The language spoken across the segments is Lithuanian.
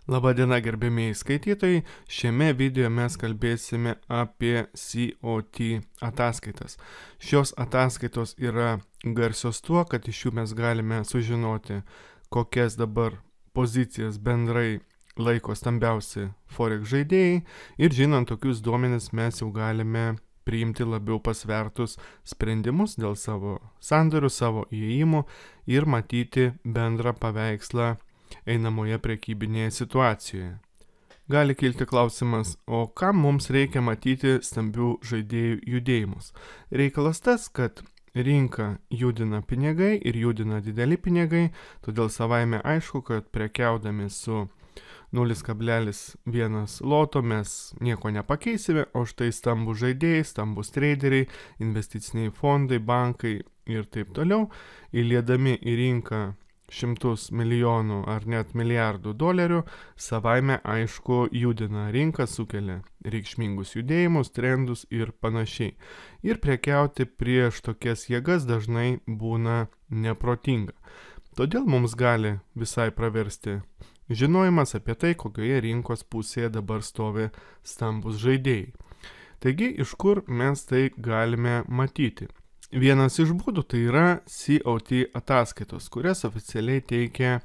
Labadiena, gerbėmiai skaitytojai. Šiame video mes kalbėsime apie COT ataskaitas. Šios ataskaitos yra garsios tuo, kad iš jų mes galime sužinoti, kokias dabar pozicijas bendrai laiko stambiausi Forex žaidėjai ir žinant tokius duomenis mes jau galime priimti labiau pasvertus sprendimus dėl savo sandorių, savo įėjimų ir matyti bendrą paveikslą einamoje prekybinėje situacijoje. Gali kilti klausimas, o kam mums reikia matyti stambių žaidėjų judėjimus? Reikalas tas, kad rinką judina pinigai ir judina dideli pinigai, todėl savaime aišku, kad prekiaudami su 0,1 loto mes nieko nepakeisime, o štai stambų žaidėjai, stambus traderiai, investiciniai fondai, bankai ir taip toliau, įliedami į rinką šimtus milijonų ar net milijardų dolerių, savaime aišku judina rinką, sukelia reikšmingus judėjimus, trendus ir panašiai. Ir prekiauti prieš tokias jėgas dažnai būna neprotinga. Todėl mums gali visai praversti žinojimas apie tai, kokioje rinkos pusėje dabar stovi stambus žaidėjai. Taigi, iš kur mes tai galime matyti? Vienas iš būdų tai yra COT ataskaitos, kurias oficialiai teikia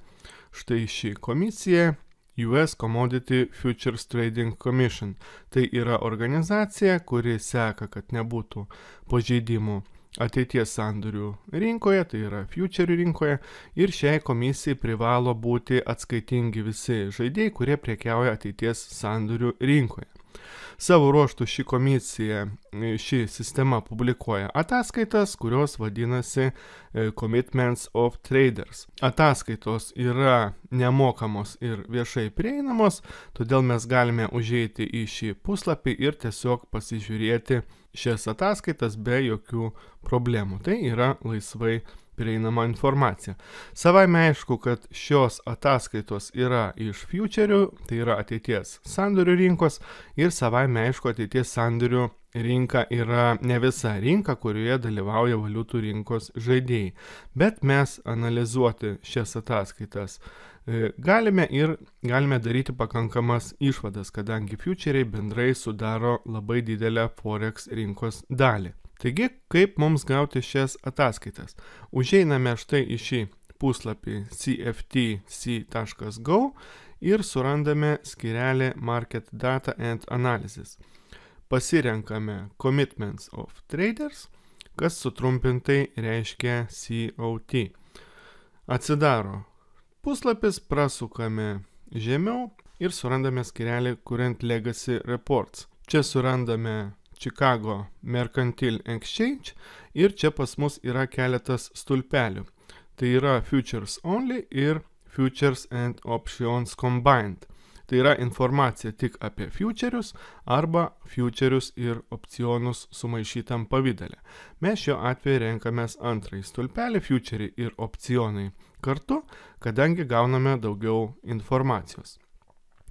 štai ši komisija US Commodity Futures Trading Commission. Tai yra organizacija, kuri seka, kad nebūtų pažeidimų ateities sandorių rinkoje, tai yra futurių rinkoje, ir šiai komisijai privalo būti atskaitingi visi žaidėjai, kurie prekiauja ateities sandorių rinkoje. Savo ruožtų ši sistema publikuoja ataskaitas, kurios vadinasi Commitments of Traders. Ataskaitos yra nemokamos ir viešai prieinamos, todėl mes galime užeiti į šį puslapį ir tiesiog pasižiūrėti šias ataskaitas be jokių problemų. Tai yra laisvai prieinama informacija. Savaime aišku, kad šios ataskaitos yra iš futurių, tai yra ateities sandorių rinkos, ir savaime aišku, ateities sandorių rinka yra ne visa rinka, kurioje dalyvauja valiutų rinkos žaidėjai. Bet mes analizuoti šias ataskaitas galime ir galime daryti pakankamas išvadas, kadangi futuriai bendrai sudaro labai didelę Forex rinkos dalį. Taigi, kaip mums gauti šias ataskaitas? Užeiname štai į šį puslapį cftc.go ir surandame skyrelį Market Data and Analysis. Pasirenkame Commitments of Traders, kas sutrumpintai reiškia COT. Atsidaro puslapis, prasukame žemiau ir surandame skyrelį Current Legacy Reports. Čia surandame Chicago Mercantile Exchange ir čia pas mus yra keletas stulpelių. Tai yra Futures Only ir Futures and Options Combined. Tai yra informacija tik apie futurius arba futurius ir opcionus sumaišytam pavidale. Mes šiuo atveju renkamės antrąjį stulpelį, futuriai ir opcionai kartu, kadangi gauname daugiau informacijos.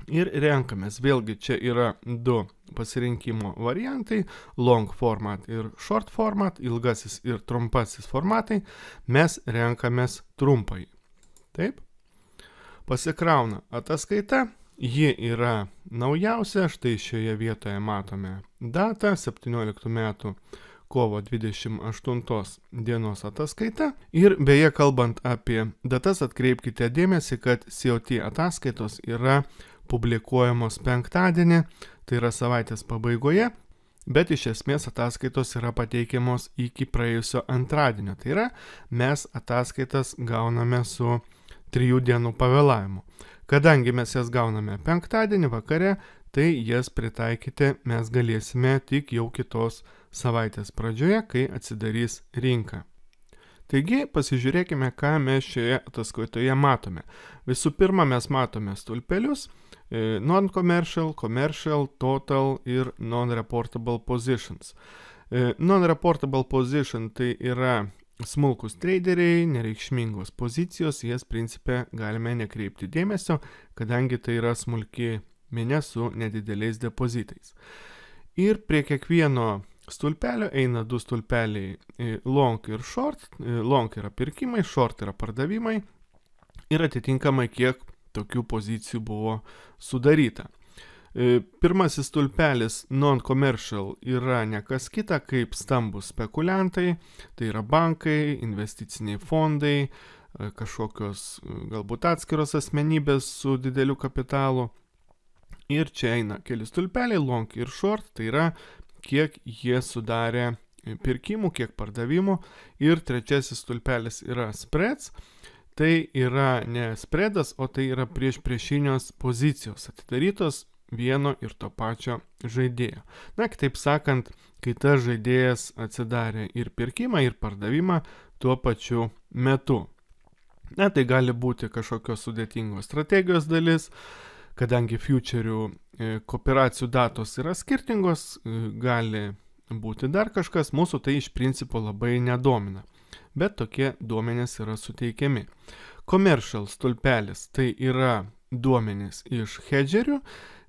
Ir renkamės, vėlgi čia yra du pasirinkimo variantai, long format ir short format, ilgasis ir trumpasis formatai, mes renkamės trumpai. Taip, pasikrauna ataskaita, ji yra naujausia, štai šioje vietoje matome datą, 17 metų kovo 28 dienos ataskaita. Ir beje, kalbant apie datas, atkreipkite dėmesį, kad COT ataskaitos yra publikuojamos penktadienį, tai yra savaitės pabaigoje, bet iš esmės ataskaitos yra pateikiamos iki praėjusio antradienio. Tai yra, mes ataskaitas gauname su 3 dienų pavėlavimu. Kadangi mes jas gauname penktadienį vakare, tai jas pritaikyti mes galėsime tik jau kitos savaitės pradžioje, kai atsidarys rinka. Taigi, pasižiūrėkime, ką mes šioje ataskaitoje matome. Visų pirma, mes matome stulpelius, non-commercial, commercial, total ir non-reportable positions. Non-reportable position tai yra smulkus traderiai, nereikšmingos pozicijos, jas principe galime nekreipti dėmesio, kadangi tai yra smulki minia su nedideliais depozitais. Ir prie kiekvieno stulpelio eina du stulpeliai long ir short. Long yra pirkimai, short yra pardavimai ir atitinkamai kiek tokių pozicijų buvo sudaryta. Pirmasis stulpelis non-commercial yra ne kas kita kaip stambus spekuliantai, tai yra bankai, investiciniai fondai, kažkokios galbūt atskiros asmenybės su dideliu kapitalu. Ir čia eina keli stulpeliai, long ir short, tai yra kiek jie sudarė pirkimų, kiek pardavimų. Ir trečiasis stulpelis yra spreads, tai yra ne spreadas, o tai yra priešinios pozicijos atidarytos vieno ir to pačio žaidėjo. Na, kitaip sakant, kai tas žaidėjas atsidarė ir pirkimą, ir pardavimą tuo pačiu metu. Na, tai gali būti kažkokios sudėtingos strategijos dalis, kadangi futurių kooperacijų datos yra skirtingos, gali būti dar kažkas, mūsų tai iš principo labai nedomina. Bet tokie duomenys yra suteikiami. Commercial stulpelis tai yra duomenys iš hedgerių.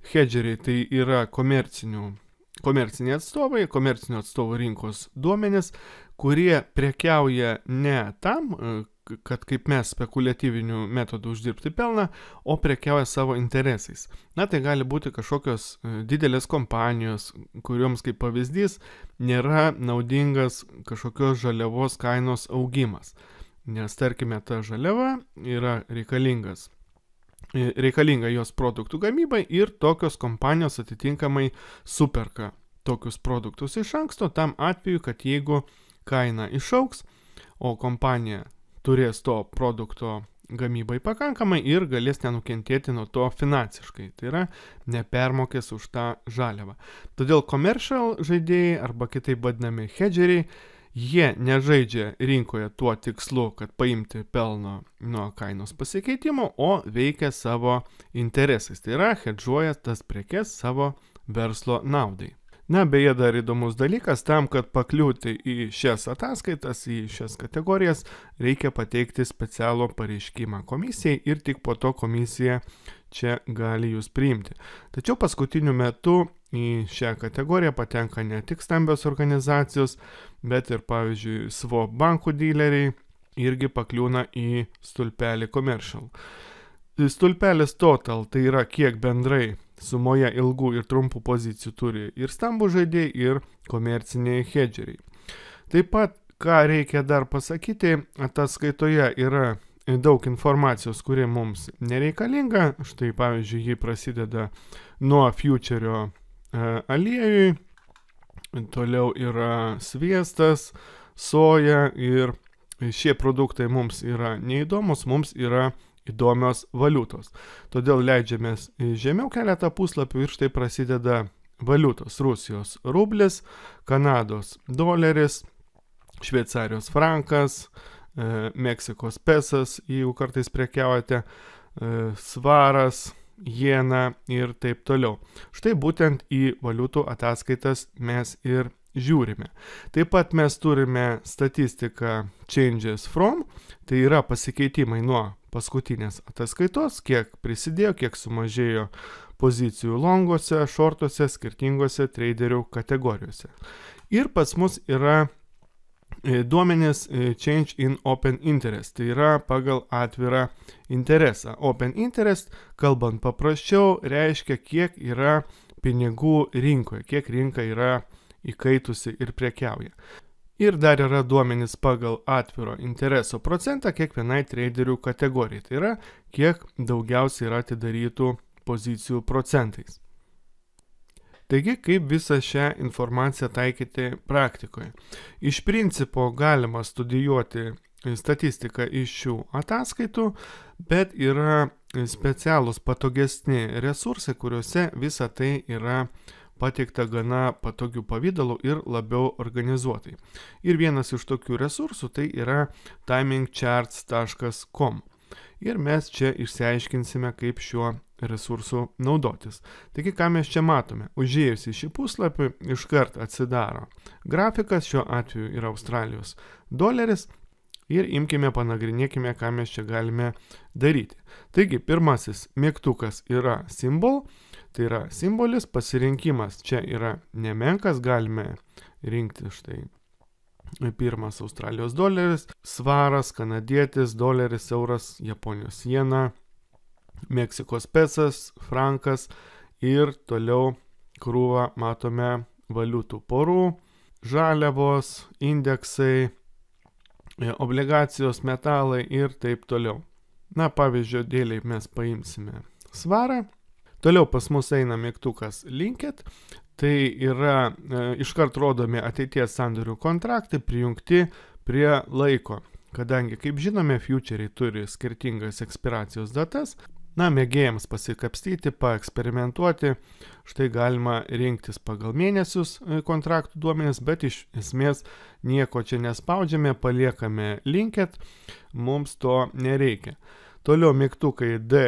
Hedgeriai tai yra komerciniai atstovai, komercinio atstovų rinkos duomenys, kurie prekiauja ne tam, kad kaip mes spekuliatyvinių metodų uždirbti pelną, o prekiauja savo interesais. Na, tai gali būti kažkokios didelės kompanijos, kurioms kaip pavyzdys nėra naudingas kažkokios žaliavos kainos augimas. Nes, tarkime, ta žaliava yra reikalinga jos produktų gamybai ir tokios kompanijos atitinkamai superka tokius produktus iš anksto tam atveju, kad jeigu kaina išaugs, o kompanija turės to produkto gamybai pakankamai ir galės nenukentėti nuo to finansiškai, tai yra nepermokės už tą žaliavą. Todėl commercial žaidėjai arba kitaip vadinami hedgeriai, jie nežaidžia rinkoje tuo tikslu, kad paimti pelno nuo kainos pasikeitimo, o veikia savo interesais. Tai yra, hedžuoja tas prekes savo verslo naudai. Na, beje, dar įdomus dalykas, tam, kad pakliūti į šias ataskaitas, į šias kategorijas, reikia pateikti specialų pareiškimą komisijai ir tik po to komisija čia gali jūs priimti. Tačiau paskutiniu metu į šią kategoriją patenka ne tik stambios organizacijos, bet ir, pavyzdžiui, swap bankų dileriai irgi pakliūna į stulpelį commercial. Stulpelis total, tai yra kiek bendrai sumoje ilgų ir trumpų pozicijų turi ir stambų žaidėjai, ir komerciniai hedgeriai. Taip pat, ką reikia dar pasakyti, ataskaitoje yra daug informacijos, kuri mums nereikalinga. Štai, pavyzdžiui, ji prasideda nuo futurio aliejui, toliau yra sviestas, soja ir šie produktai mums yra neįdomus, mums yra įdomios valiutos. Todėl leidžiamės žemiau keletą puslapių ir štai prasideda valiutos. Rusijos rublis, Kanados doleris, Šveicarijos frankas, Meksikos pesas, jeigu kartais prekiaujate, svaras, jena ir taip toliau. Štai būtent į valiutų ataskaitas mes ir žiūrime. Taip pat mes turime statistiką changes from, tai yra pasikeitimai nuo paskutinės ataskaitos, kiek prisidėjo, kiek sumažėjo pozicijų longuose, shortuose, skirtingose traderių kategorijose. Ir pas mus yra duomenys change in open interest, tai yra pagal atvirą interesą. Open interest, kalbant paprasčiau, reiškia, kiek yra pinigų rinkoje, kiek rinka yra įkaitusi ir prekiauja. Ir dar yra duomenys pagal atviro intereso procentą kiekvienai traderių kategorijai. Tai yra, kiek daugiausiai yra atidarytų pozicijų procentais. Taigi, kaip visą šią informaciją taikyti praktikoje? Iš principo galima studijuoti statistiką iš šių ataskaitų, bet yra specialūs patogesni resursai, kuriuose visa tai yra pateikta gana patogių pavydalų ir labiau organizuotai. Ir vienas iš tokių resursų tai yra timingcharts.com. Ir mes čia išsiaiškinsime, kaip šiuo resursu naudotis. Taigi, ką mes čia matome? Užėjus į šį puslapį, iškart atsidaro grafikas, šiuo atveju yra Australijos doleris, ir imkime, panagrinėkime, ką mes čia galime daryti. Taigi, pirmasis mygtukas yra symbol, tai yra simbolis, pasirinkimas čia yra nemenkas, galime rinkti štai pirmas Australijos doleris, svaras, kanadietis, doleris, euras, Japonijos jena, Meksikos pesas, frankas ir toliau krūvą matome valiutų porų, žaliavos, indeksai, obligacijos, metalai ir taip toliau. Na, pavyzdžio dėliai mes paimsime svarą. Toliau pas mus eina mygtukas Linked. Tai yra iškart rodomi ateities sandorių kontraktai prijungti prie laiko. Kadangi, kaip žinome, futuriai turi skirtingas ekspiracijos datas, na, mėgėjams pasikapstyti, paeksperimentuoti, štai galima rinktis pagal mėnesius kontraktų duomenis, bet iš esmės nieko čia nespaudžiame, paliekame Linked, mums to nereikia. Toliau mygtukai D,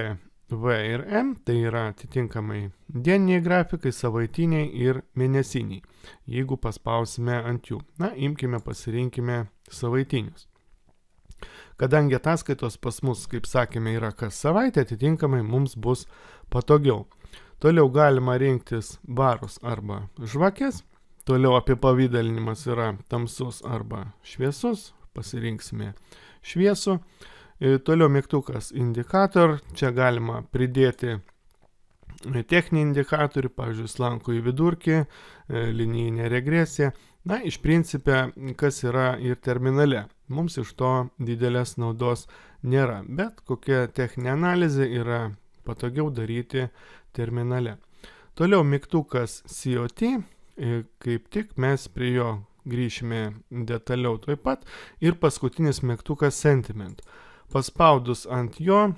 V ir M, tai yra atitinkamai dieniniai grafikai, savaitiniai ir mėnesiniai, jeigu paspausime ant jų. Na, imkime, pasirinkime savaitinius. Kadangi ataskaitos pas mus, kaip sakėme, yra kas savaitę, atitinkamai mums bus patogiau. Toliau galima rinktis barus arba žvakės. Toliau apipavidalinimas yra tamsus arba šviesus. Pasirinksime šviesų. Toliau mygtukas indikator. Čia galima pridėti techninį indikatorių, pavyzdžiui, slankų į vidurkį, linijinę regresiją. Na, iš principė, kas yra ir terminale. Mums iš to didelės naudos nėra, bet kokia techninė analizė yra patogiau daryti terminale. Toliau mygtukas COT, kaip tik mes prie jo grįšime detaliau tuoj pat. Ir paskutinis mygtukas Sentiment. Paspaudus ant jo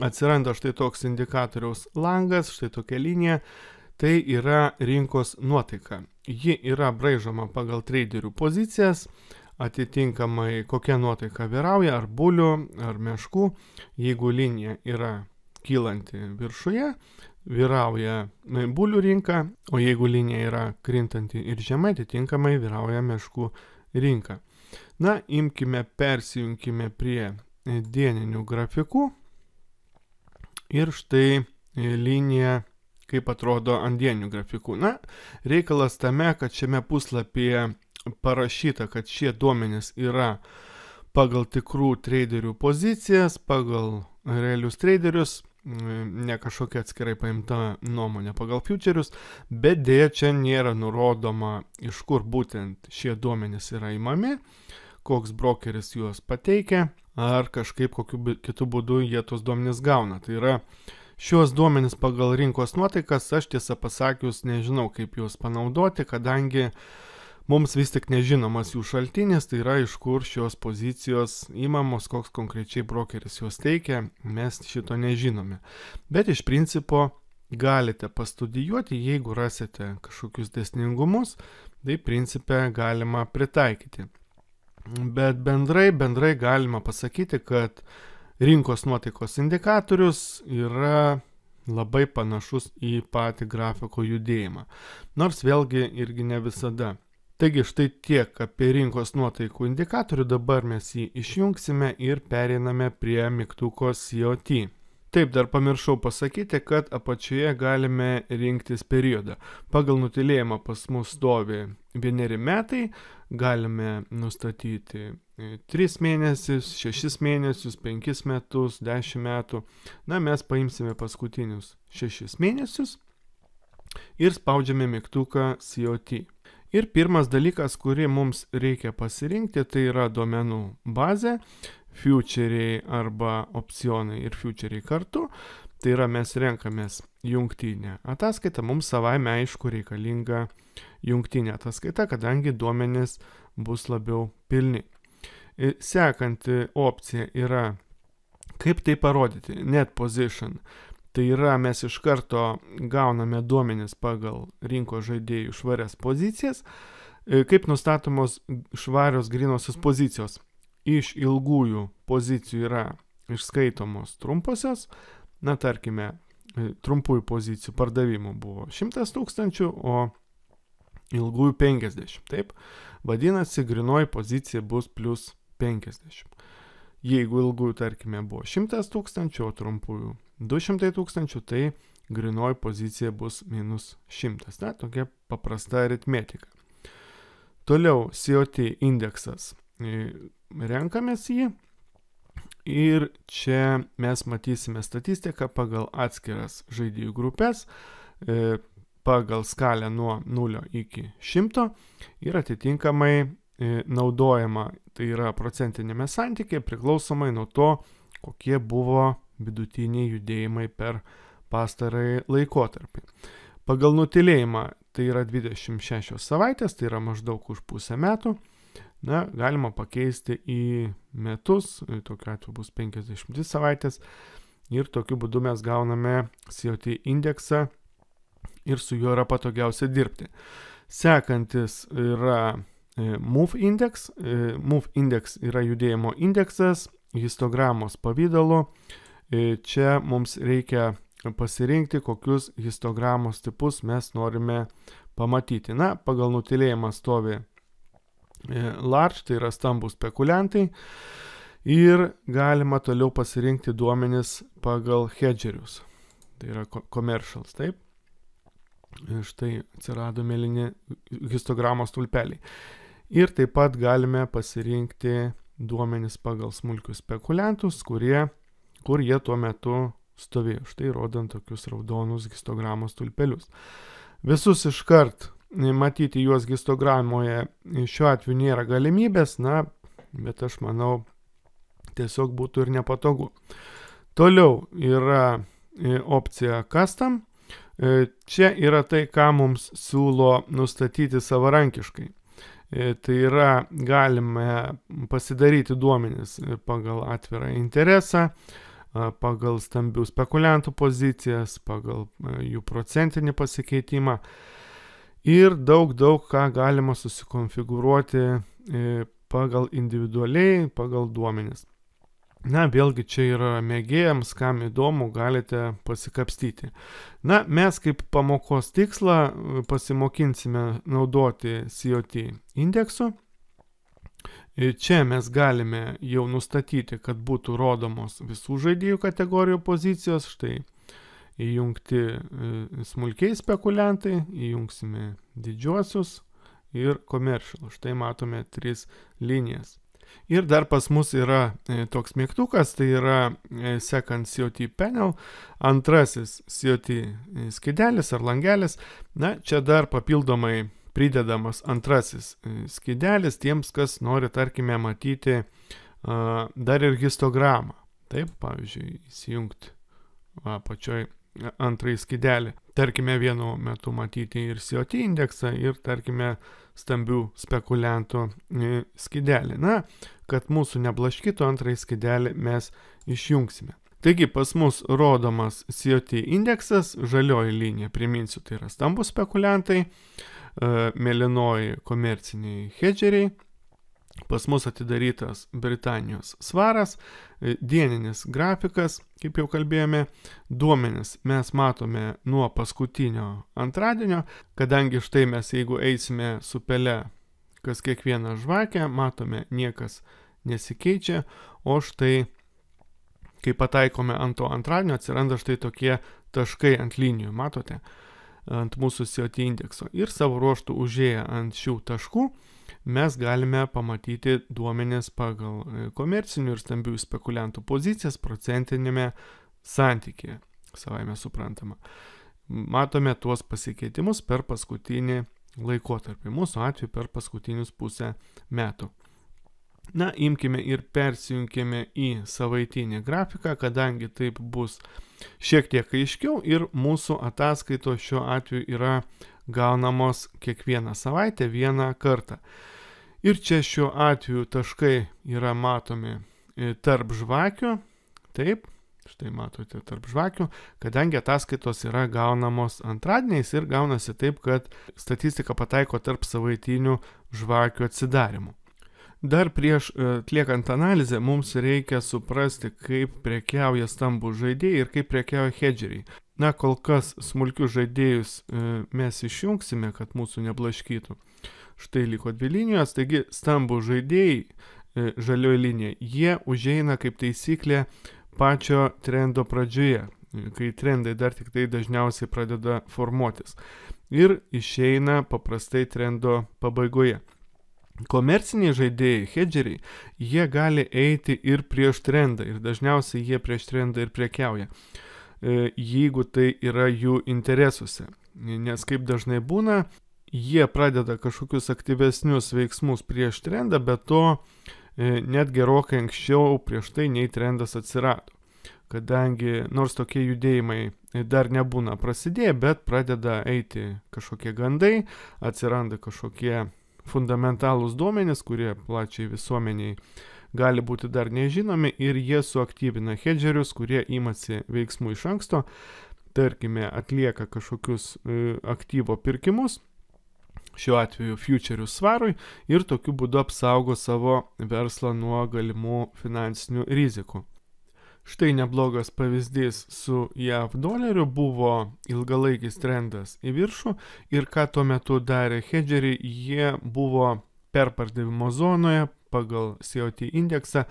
atsiranda štai toks indikatoriaus langas, štai tokia linija. Tai yra rinkos nuotaika. Ji yra braižoma pagal traderių pozicijas, atitinkamai kokia nuotaika vyrauja, ar bulių, ar meškų. Jeigu linija yra kylanti viršuje, vyrauja bulių rinka, o jeigu linija yra krintanti ir žemai, atitinkamai vyrauja meškų rinka. Na, imkime, persijungkime prie dieninių grafikų ir štai linija, kaip atrodo ant dieninių grafikų. Na, reikalas tame, kad šiame puslapyje parašyta, kad šie duomenys yra pagal tikrų traderių pozicijas, pagal realius traderius, ne kažkokia atskirai paimta nuomonė pagal futurius, bet dėja čia nėra nurodoma, iš kur būtent šie duomenys yra imami, koks brokeris juos pateikia, ar kažkaip kokiu kitų būdų jie tos duomenys gauna. Tai yra, šios duomenys pagal rinkos nuotaikas, aš tiesą pasakius nežinau, kaip juos panaudoti, kadangi mums vis tik nežinomas jų šaltinis, tai yra iš kur šios pozicijos imamos, koks konkrečiai brokeris juos teikia, mes šito nežinome. Bet iš principo galite pastudijuoti, jeigu rasite kažkokius dėsningumus, tai principe galima pritaikyti. Bet bendrai galima pasakyti, kad rinkos nuotaikos indikatorius yra labai panašus į patį grafiko judėjimą. Nors vėlgi irgi ne visada. Taigi štai tiek apie rinkos nuotaikų indikatorių, dabar mes jį išjungsime ir pereiname prie mygtuko COT. Taip, dar pamiršau pasakyti, kad apačioje galime rinktis periodą. Pagal nutylėjimą pas mus stovi 1 metai, galime nustatyti 3 mėnesius, 6 mėnesius, 5 metus, 10 metų. Na, mes paimsime paskutinius 6 mėnesius ir spaudžiame mygtuką COT. Ir pirmas dalykas, kurį mums reikia pasirinkti, tai yra duomenų bazė, futuriai arba opcionai ir futuriai kartu. Tai yra, mes renkamės jungtinę ataskaitą, mums savaime aišku reikalinga jungtinė ataskaita, kadangi duomenys bus labiau pilni. Sekanti opcija yra, kaip tai parodyti, net position. Tai yra, mes iš karto gauname duomenis pagal rinkos žaidėjų švarias pozicijas, kaip nustatomos švarios grynosios pozicijos. Iš ilgųjų pozicijų yra išskaitomos trumposios, na tarkime, trumpųjų pozicijų pardavimų buvo 100 000, o ilgųjų 50. Taip, vadinasi, grynoji pozicija bus plus 50. Jeigu ilgųjų, tarkime, buvo 100 000, o trumpųjų 200 000, tai grynoji pozicija bus minus 100. Na, tokia paprasta aritmetika. Toliau COT indeksas. Renkamės jį Ir čia mes matysime statistiką pagal atskiras žaidėjų grupės, pagal skalę nuo 0 iki 100 ir atitinkamai naudojama, tai yra procentinėme santykė, priklausomai nuo to, kokie buvo vidutiniai judėjimai per pastarąjį laikotarpį. Pagal nutylėjimą tai yra 26 savaitės, tai yra maždaug už pusę metų. Na, galima pakeisti į metus, tokiu atveju bus 52 savaitės ir tokiu būdu mes gauname COT indeksą ir su juo yra patogiausia dirbti. Sekantis yra Move Index. Move Index yra judėjimo indeksas histogramos pavidalu. Čia mums reikia pasirinkti, kokius histogramos tipus mes norime pamatyti. Na, pagal nutylėjimą stovi large, tai yra stambus spekuliantai, ir galima toliau pasirinkti duomenis pagal hedgerius, tai yra commercials, taip. Štai atsirado mėlyni histogramos stulpeliai. Ir taip pat galime pasirinkti duomenis pagal smulkius spekuliantus, kur jie tuo metu stovėjo, štai rodant tokius raudonus histogramos stulpelius. Visus iškart matyti juos histogramoje šiuo atveju nėra galimybės, na, bet aš manau, tiesiog būtų ir nepatogu. Toliau yra opcija Custom. Čia yra tai, ką mums siūlo nustatyti savarankiškai. Tai yra, galime pasidaryti duomenis pagal atvirą interesą, pagal stambių spekuliantų pozicijas, pagal jų procentinį pasikeitimą. Ir daug ką galima susikonfigūruoti pagal individualiai, pagal duomenis. Na, vėlgi čia yra mėgėjams, kam įdomu, galite pasikapstyti. Na, mes kaip pamokos tikslą pasimokinsime naudoti COT indeksu. Čia mes galime jau nustatyti, kad būtų rodomos visų žaidėjų kategorijų pozicijos, štai įjungti smulkiai spekuliantai, įjungsime didžiuosius ir commercial. Štai matome 3 linijas. Ir dar pas mus yra toks mygtukas, tai yra second COT panel, antrasis COT skydelis ar langelis. Na, čia dar papildomai pridedamas antrasis skydelis tiems, kas nori, tarkime, matyti dar ir histogramą. Taip, pavyzdžiui, įsijungti apačioj antrąjį skydelį. Tarkime, vienu metu matyti ir COT indeksą, ir, tarkime, stambių spekuliantų skydelį. Na, kad mūsų neblaškytų antrąjį skydelį, mes išjungsime. Taigi, pas mus rodomas COT indeksas, žalioji linija, priminsiu, tai yra stambus spekuliantai, mėlynoji komerciniai hedgeriai, pas mus atidarytas Britanijos svaras, dieninis grafikas, kaip jau kalbėjome, duomenis mes matome nuo paskutinio antradienio, kadangi štai mes, jeigu eisime su pele kas kiekvieną žvakę, matome, niekas nesikeičia, o štai, kai pataikome ant to antradienio, atsiranda štai tokie taškai ant linijų, matote, ant mūsų COT indekso. Ir savo ruoštų užėję ant šių taškų, mes galime pamatyti duomenis pagal komercinių ir stambių spekuliantų pozicijas procentinėme santykėje, savaime suprantama. Matome tuos pasikeitimus per paskutinį laikotarpį, mūsų atveju per paskutinius pusę metų. Na, imkime ir persijunkime į savaitinį grafiką, kadangi taip bus šiek tiek aiškiau ir mūsų ataskaitos šiuo atveju yra gaunamos kiekvieną savaitę vieną kartą. Ir čia šiuo atveju taškai yra matomi tarp žvakių, taip, štai matote tarp žvakių, kadangi ataskaitos yra gaunamos antradieniais ir gaunasi taip, kad statistika pataiko tarp savaitinių žvakių atsidarimų. Dar prieš atliekant analizę mums reikia suprasti, kaip prekiauja stambų žaidėjai ir kaip prekiauja hedgeriai. Na, kol kas smulkius žaidėjus mes išjungsime, kad mūsų neblaškytų. Štai liko 2 linijos, taigi stambų žaidėjai žalioji linija, jie užeina kaip taisyklė pačio trendo pradžioje, kai trendai dar tik tai dažniausiai pradeda formuotis. Ir išeina paprastai trendo pabaigoje. Komerciniai žaidėjai, hedgeriai, jie gali eiti ir prieš trendą ir dažniausiai jie prieš trendą ir prekiauja, jeigu tai yra jų interesuose. Nes kaip dažnai būna, jie pradeda kažkokius aktyvesnius veiksmus prieš trendą, bet to net gerokai anksčiau prieš tai nei trendas atsirado. Kadangi nors tokie judėjimai dar nebūna prasidėję, bet pradeda eiti kažkokie gandai, atsiranda kažkokie fundamentalūs duomenys, kurie plačiai visuomeniai gali būti dar nežinomi ir jie suaktyvina hedgerius, kurie imasi veiksmų iš anksto, tarkime, atlieka kažkokius aktyvo pirkimus, šiuo atveju futurių svarui, ir tokiu būdu apsaugo savo verslą nuo galimų finansinių rizikų. Štai neblogas pavyzdys su JAV doleriu buvo ilgalaikis trendas į viršų ir ką tuo metu darė hedgeriai, jie buvo perpardavimo zonoje pagal COT indeksą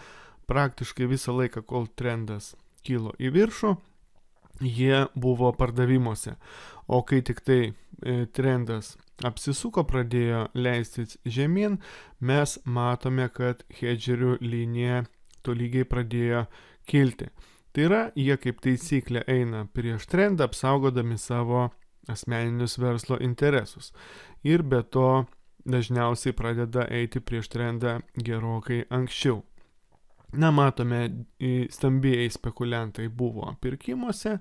praktiškai visą laiką, kol trendas kilo į viršų, jie buvo pardavimuose. O kai tik tai trendas apsisuko, pradėjo leistis žemyn, mes matome, kad hedgerių linija tolygiai pradėjo kilti. Tai yra, jie kaip taisyklė eina prieš trendą, apsaugodami savo asmeninius verslo interesus. Ir be to dažniausiai pradeda eiti prieš trendą gerokai anksčiau. Na, matome, stambieji spekuliantai buvo pirkimuose,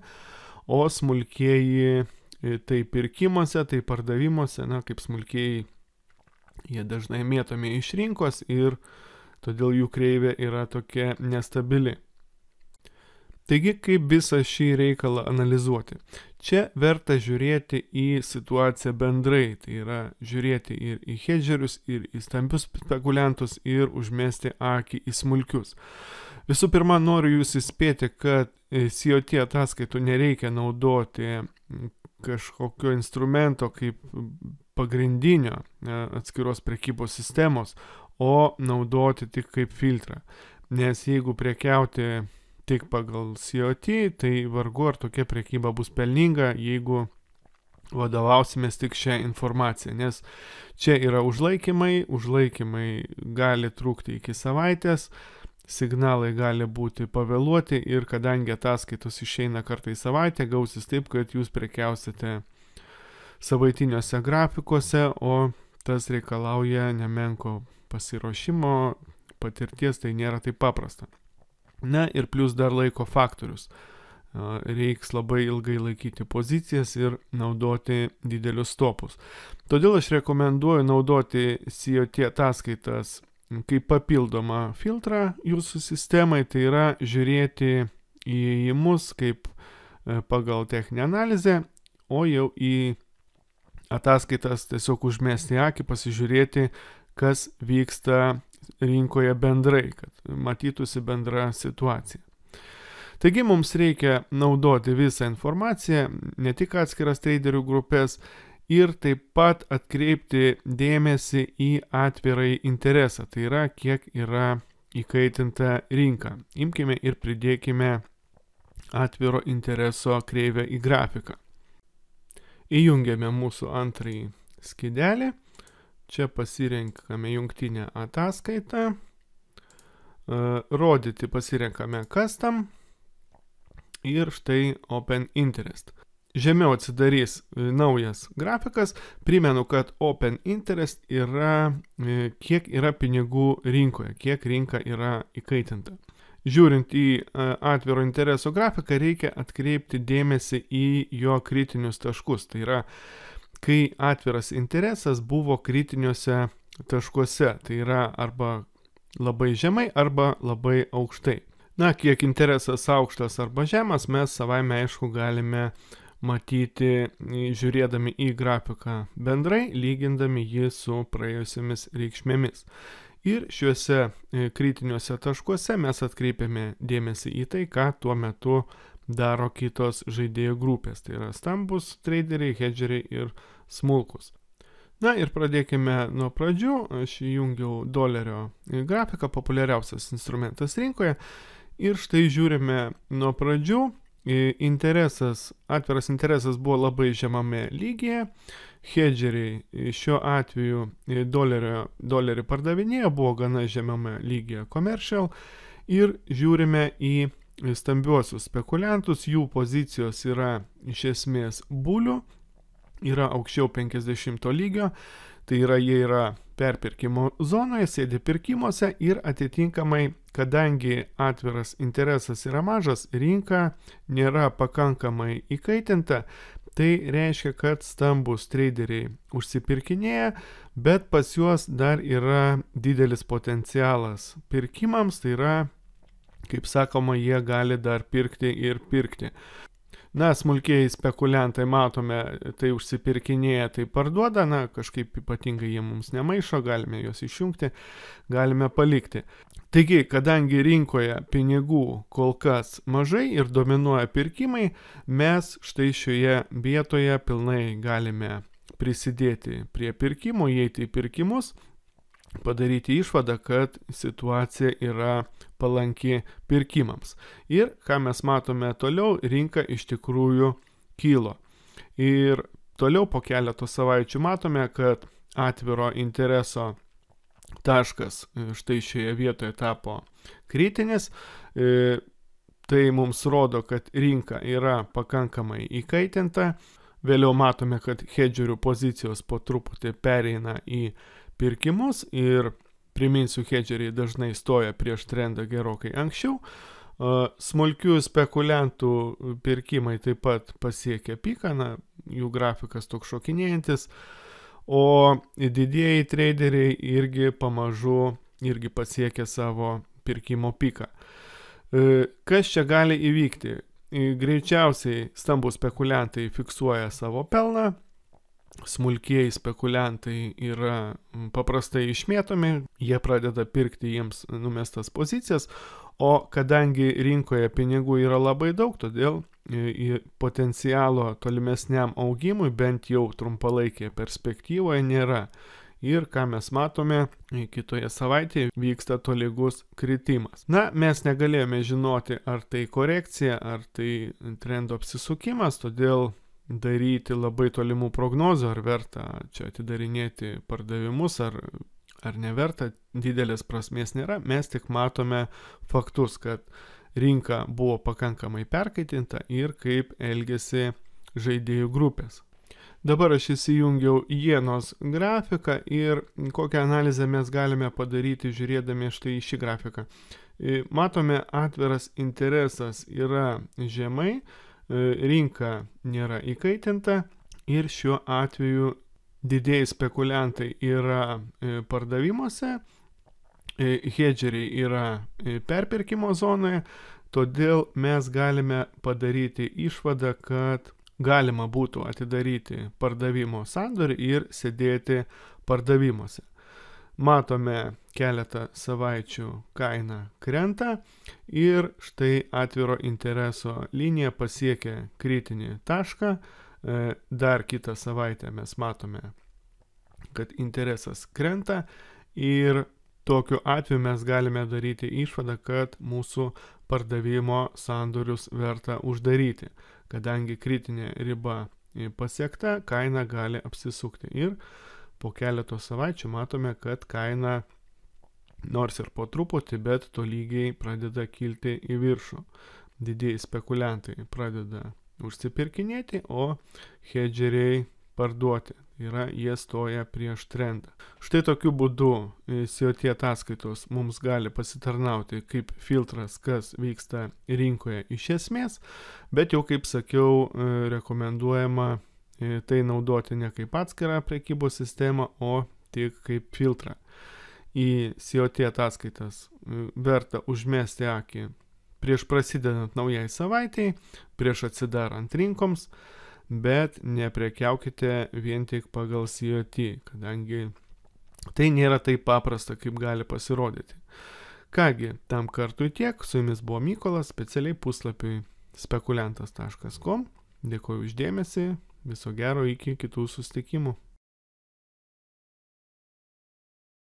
o smulkieji tai pirkimuose, tai pardavimuose, na, kaip smulkieji, jie dažnai mėtomi iš rinkos ir todėl jų kreivė yra tokia nestabili. Taigi, kaip visą šį reikalą analizuoti? Čia verta žiūrėti į situaciją bendrai, tai yra žiūrėti ir į hedgerius, ir į stambius spekuliantus, ir užmesti akį į smulkius. Visų pirma, noriu jūs įspėti, kad COT ataskaitų nereikia naudoti kažkokio instrumento kaip pagrindinio atskiros prekybos sistemos, o naudoti tik kaip filtrą. Nes jeigu prekiauti tik pagal COT, tai vargu ar tokia prekyba bus pelninga, jeigu vadovausimės tik šią informaciją, nes čia yra užlaikymai gali trukti iki savaitės, signalai gali būti pavėluoti ir kadangi ataskaitos išeina kartą į savaitę, gausis taip, kad jūs prekiausite savaitiniuose grafikuose, o tas reikalauja nemenko pasiruošimo, patirties, tai nėra taip paprasta. Na ir plus dar laiko faktorius. Reiks labai ilgai laikyti pozicijas ir naudoti didelius stopus. Todėl aš rekomenduoju naudoti COT ataskaitas kaip papildomą filtrą jūsų sistemai, tai yra žiūrėti įėjimus kaip pagal techninę analizę, o jau į ataskaitas tiesiog užmesti akį, pasižiūrėti, kas vyksta rinkoje bendrai, kad matytųsi bendra situacija. Taigi mums reikia naudoti visą informaciją, ne tik atskiras traderių grupės, ir taip pat atkreipti dėmesį į atvirąjį interesą, tai yra, kiek yra įkaitinta rinka. Imkime ir pridėkime atviro intereso kreivę į grafiką. Įjungiame mūsų antrąjį skydelį. Čia pasirenkame jungtinę ataskaitą, rodyti pasirenkame custom ir štai Open Interest. Žemiau atsidarys naujas grafikas, primenu, kad Open Interest yra kiek yra pinigų rinkoje, kiek rinka yra įkaitinta. Žiūrint į atviro intereso grafiką, reikia atkreipti dėmesį į jo kritinius taškus, tai yra kai atviras interesas buvo kritiniuose taškuose, tai yra arba labai žemai, arba labai aukštai. Na, kiek interesas aukštas arba žemas, mes savaime aišku galime matyti, žiūrėdami į grafiką bendrai, lygindami jį su praėjusiamis reikšmėmis. Ir šiuose kritiniuose taškuose mes atkreipiame dėmesį į tai, ką tuo metu daro kitos žaidėjų grupės, tai yra stambus traderiai, hedgeriai ir smulkus. Na ir pradėkime nuo pradžių, aš įjungiau dolerio grafiką, populiariausias instrumentas rinkoje, ir štai žiūrime nuo pradžių atviras interesas buvo labai žemame lygyje, hedgeriai šiuo atveju dolerį pardavinėjo, buvo gana žemame lygyje commercial, ir žiūrime į stambiuosius spekuliantus, jų pozicijos yra iš esmės bulių, yra aukščiau 50 lygio, tai yra jie yra perpirkimo zonoje, sėdi pirkimuose ir atitinkamai, kadangi atviras interesas yra mažas, rinka nėra pakankamai įkaitinta, tai reiškia, kad stambus traderiai užsipirkinėja, bet pas juos dar yra didelis potencialas pirkimams, tai yra, kaip sakoma, jie gali dar pirkti ir pirkti. Na, smulkieji spekuliantai, matome, tai užsipirkinėja, tai parduoda, na, kažkaip ypatingai jie mums nemaišo, galime juos išjungti, galime palikti. Taigi, kadangi rinkoje pinigų kol kas mažai ir dominuoja pirkimai, mes štai šioje vietoje pilnai galime prisidėti prie pirkimų, įeiti į pirkimus, padaryti išvadą, kad situacija yra palanki pirkimams. Ir ką mes matome toliau, rinka iš tikrųjų kilo. Ir toliau po keleto savaičių matome, kad atviro intereso taškas štai šioje vietoje tapo kritinis. Tai mums rodo, kad rinka yra pakankamai įkaitinta. Vėliau matome, kad hedgerių pozicijos po truputį pereina į pirkimus ir priminsiu, hedgeriai dažnai stoja prieš trendą gerokai anksčiau. Smulkių spekuliantų pirkimai taip pat pasiekė piką, na, jų grafikas toks šokinėjantis, o didieji traderiai irgi pamažu pasiekė savo pirkimo piką. Kas čia gali įvykti? Greičiausiai stambus spekuliantai fiksuoja savo pelną, smulkieji spekuliantai yra paprastai išmėtomi, jie pradeda pirkti jiems numestas pozicijas, o kadangi rinkoje pinigų yra labai daug, todėl potencialo tolimesniam augimui bent jau trumpalaikėje perspektyvoje nėra. Ir ką mes matome, kitoje savaitėje vyksta tolygus kritimas. Na, mes negalėjome žinoti, ar tai korekcija, ar tai trendo apsisukimas, todėl daryti labai tolimų prognozių, ar verta čia atidarinėti pardavimus, ar neverta, didelės prasmės nėra. Mes tik matome faktus, kad rinka buvo pakankamai perkaitinta ir kaip elgėsi žaidėjų grupės. Dabar aš įsijungiau ienos grafiką ir kokią analizę mes galime padaryti žiūrėdami štai į šį grafiką. Matome, atviras interesas yra žemai, rinka nėra įkaitinta ir šiuo atveju didieji spekuliantai yra pardavimuose, hedgeriai yra perpirkimo zonoje, todėl mes galime padaryti išvadą, kad galima būtų atidaryti pardavimo sandorį ir sėdėti pardavimuose. Matome, keletą savaičių kaina krenta ir štai atviro intereso linija pasiekia kritinį tašką. Dar kitą savaitę mes matome, kad interesas krenta ir tokiu atveju mes galime daryti išvadą, kad mūsų pardavimo sandorius verta uždaryti. Kadangi kritinė riba pasiekta, kaina gali apsisukti. Ir po keleto savaičių matome, kad kaina nors ir po truputį, bet tolygiai pradeda kilti į viršų. Didieji spekuliantai pradeda užsipirkinėti, o hedgeriai parduoti. Yra, jie stoja prieš trendą. Štai tokiu būdu COT ataskaitos mums gali pasitarnauti kaip filtras, kas vyksta rinkoje iš esmės, bet jau, kaip sakiau, rekomenduojama tai naudoti ne kaip atskirą prekybos sistemą, o tik kaip filtrą. Į COT ataskaitas verta užmesti akį prieš prasidedant naujai savaitei, prieš atsidarant rinkoms, bet neprekiaukite vien tik pagal COT, kadangi tai nėra taip paprasta, kaip gali pasirodyti. Kągi, tam kartui tiek, su jumis buvo Mykolas, specialiai puslapiui spekuliantas.com. Dėkoju už dėmesį, viso gero, iki kitų susitikimų.